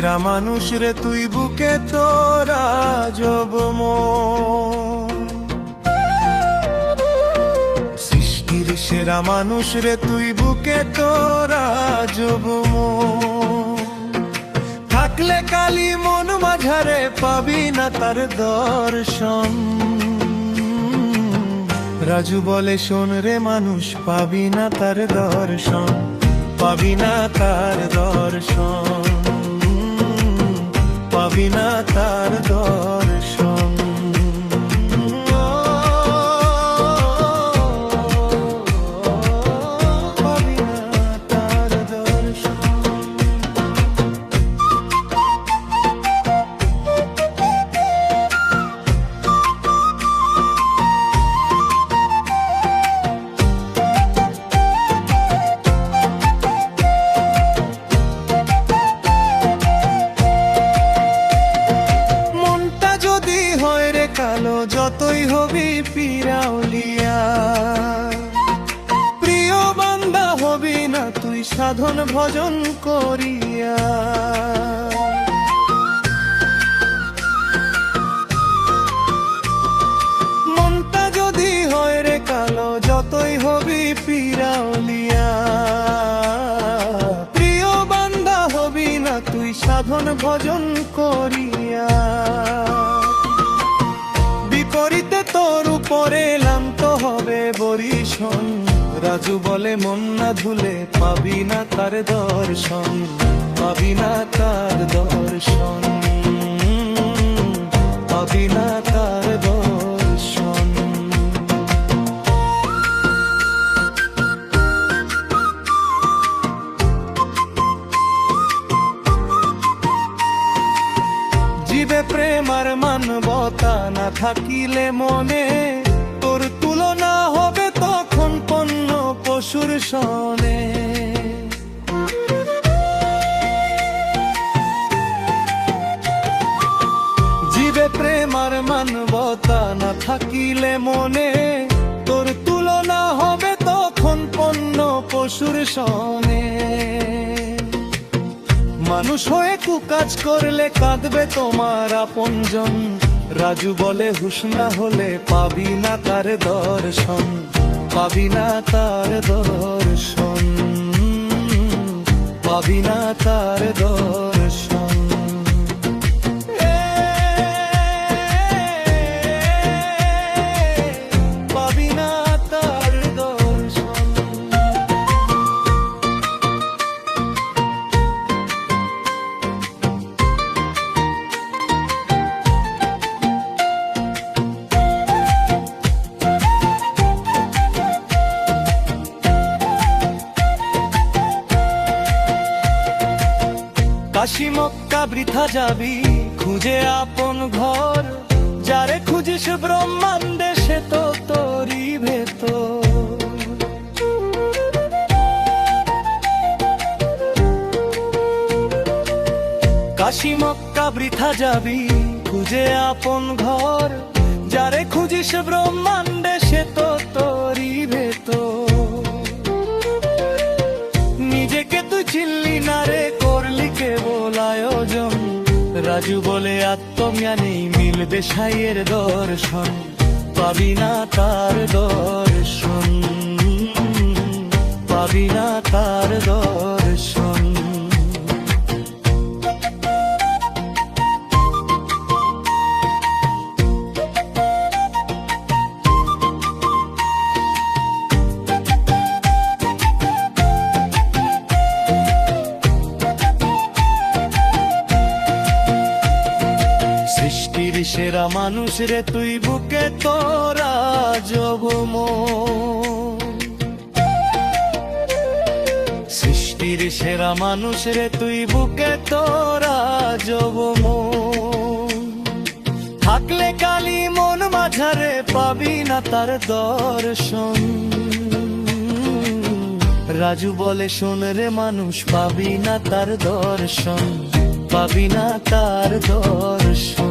সেরা মানুষ রে তুই বুকে তোরা জব সৃষ্টির সেরা মানুষ রে তুই বুকে তোরা জব থাকলে কালি মন মাঝারে পাবি না তার দর্শন। রাজু বলে শোন রে মানুষ পাবি না তার দর্শন, পাবি না তার দর্শন, পাবি না তার দর্শন। পাবি না তার দর্শন। কালো যতই হবি পিরাউলিয়া, প্রিয় বান্দা হবি না তুই সাধন ভজন করিয়া। মনটা যদি হয় রে কালো যতই হবি পিরাউলিয়া, প্রিয় বান্দা হবি না তুই সাধন ভজন করিয়া। বিপরীতে তোর উপরে এলাম তো হবে বরিশন। রাজু বলে মন না ধুলে পাবি না তার দর্শন, পাবি না তার দর্শন, পাবি না তার দর্শন। জীবে প্রেম আর মানবতা না থাকিলে মনে, তোর তুলনা হবে তখন পণ্য পশুর সনে। জীবে প্রেম আর মানবতা না থাকিলে মনে, তোর তুলনা হবে তখন পণ্য পশুর সনে। মানুষ হয়ে কুকাজ করলে কাঁদবে তোমার আপনজন। রাজু বলে হুঁশ না হলে পাবি না তার দর্শন, পাবি না তার দর্শন, পাবি না তার দর্শন। পাবি না তার দর্শন। কাশি মক্কা বৃথা যাবি খুঁজে আপন ঘর, যারে খুঁজিস ব্রহ্মাণ্ডে সে তো তোরই ভেতর। কাশি মক্কা বৃথা যাবি খুঁজে আপন ঘর, যারে খুঁজিস ব্রহ্মাণ্ডে সে তো তোরই ভেতর। নিজেকে তুই চিনলি না রে করলি কেবল আয়োজন। রাজু বলে আত্মজ্ঞানেই মিলবে সাইয়ের দর্শন, পাবি না তার দর্শন, পাবি না তার দর্শন। সৃষ্টির সেরা মানুষ রে তুই বুকে তোরা জব সৃষ্টির সেরা মানুষ রে তুই বুকে তোরা জব থাকলে কালি মন মাঝারে পাবি না তার দর্শন। রাজু বলে শোন রে মানুষ পাবি না তার দর্শন, পাবি না তার দর্শন।